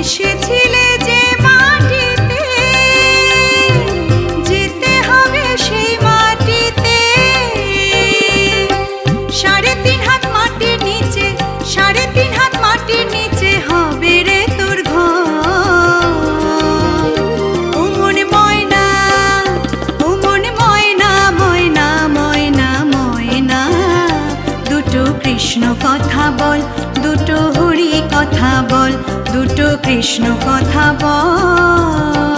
এসেছিলে যে মাটিতে, যেতে হবে সেই মাটিতে। 3.5 হাত মাটির নিচে, 3.5 হাত মাটির নিচে হবে রে তোর ঘর। ও মন ময়না, ও মন ময়না, ময়না ময়না ময়না, দুটো কৃষ্ণ কথা বল, দুটো হরি কথা বল, দুটো কৃষ্ণ কথা বল।